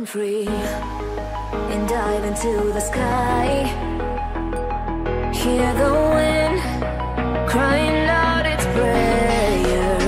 free and dive into the sky. Hear the wind crying out its prayer.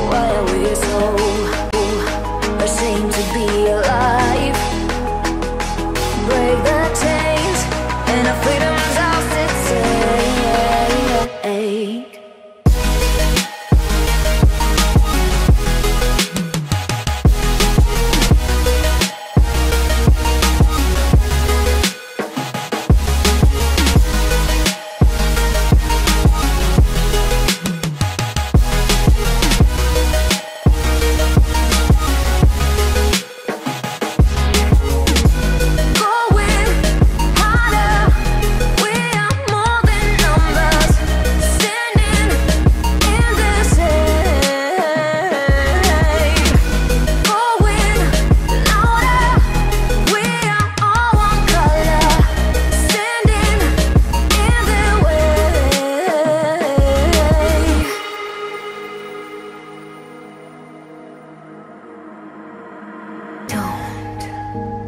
Why are we so ashamed to be alive? Break the chains and our freedom's ours to take.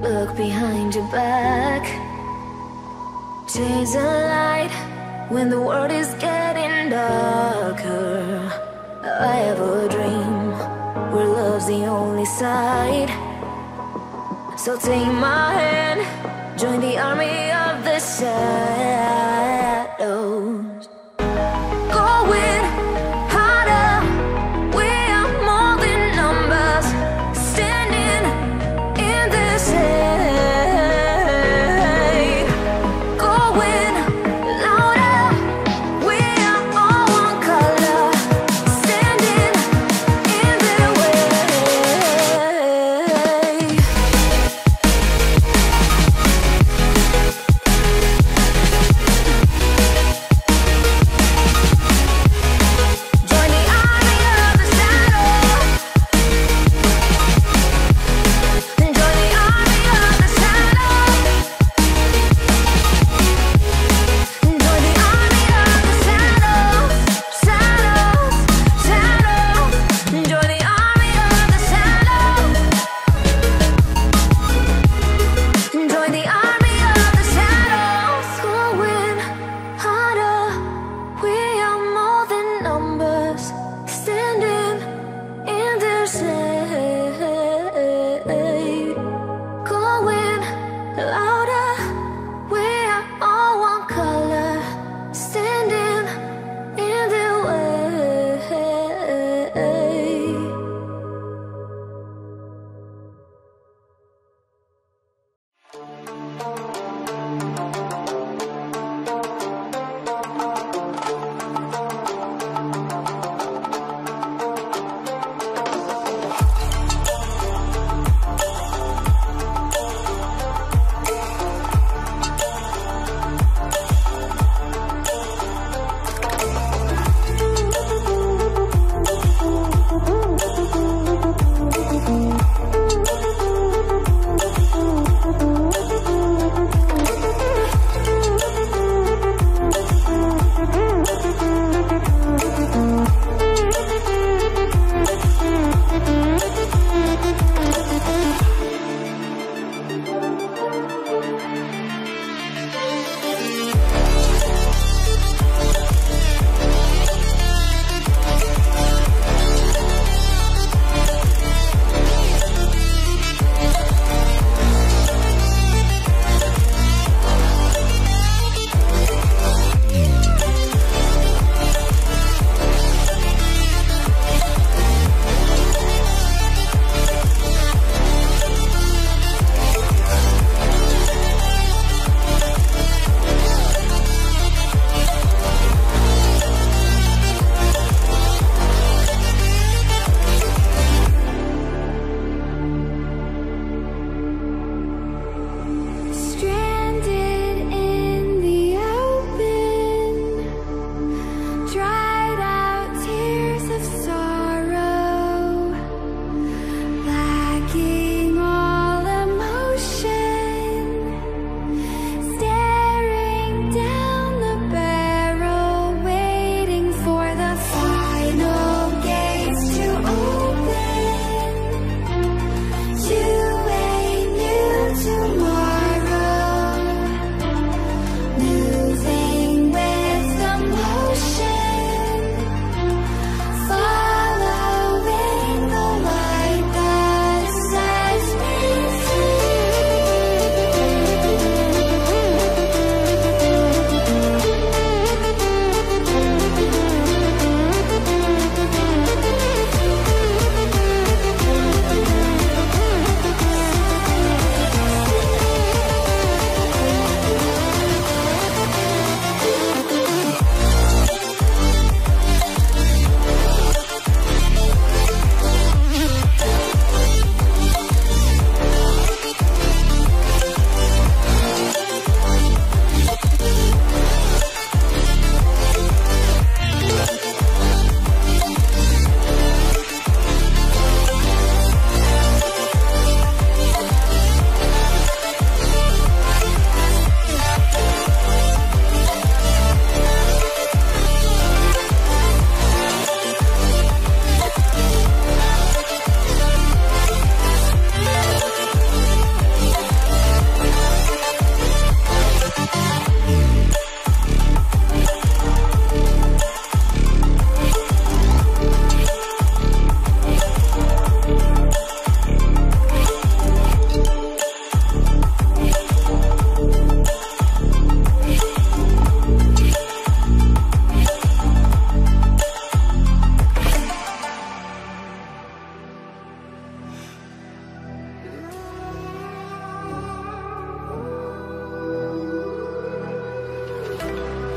Look behind your back. Chase a light when the world is getting darker. I have a dream where love's the only side. So take my hand, join the army of the shadows. Going harder, we are more than numbers. Standing in this hate. Going louder, we are all one color. Standing in their way.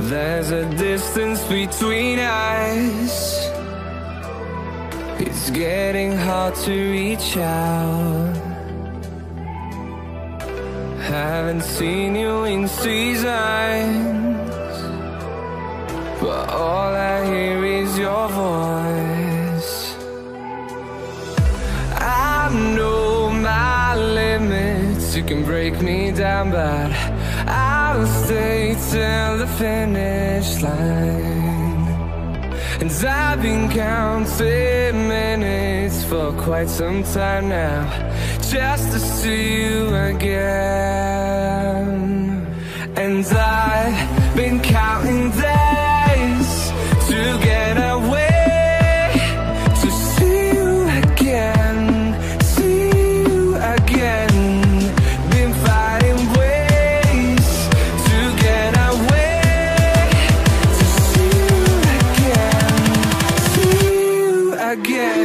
There's a distance between us. It's getting hard to reach out. Haven't seen you in seasons, but all I hear is your voice. I know my limits, you can break me down, but I'll stay till the finish line. And I've been counting minutes for quite some time now, just to see you again. And I've been counting days to get away, to see you again, see you again. Been finding ways to get away, to see you again, see you again.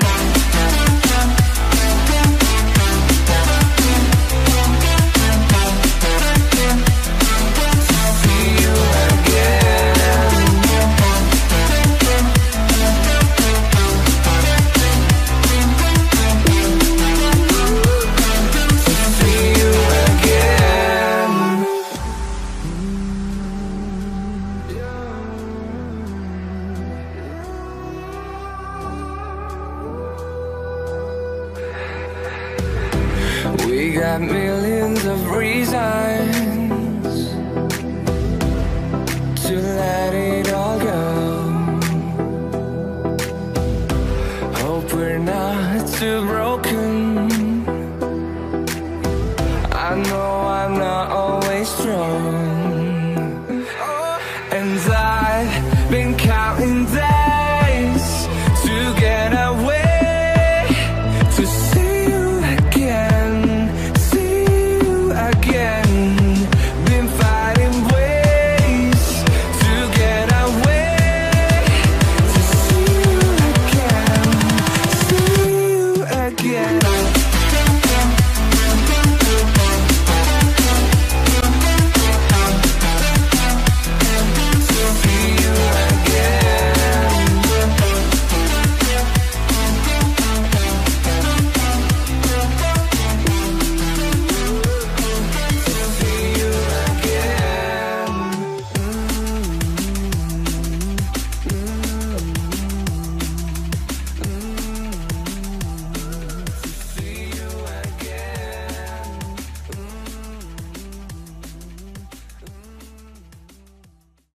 We got millions of reasons to let it all go. Hope we're not too broken. I know I'm not always strong,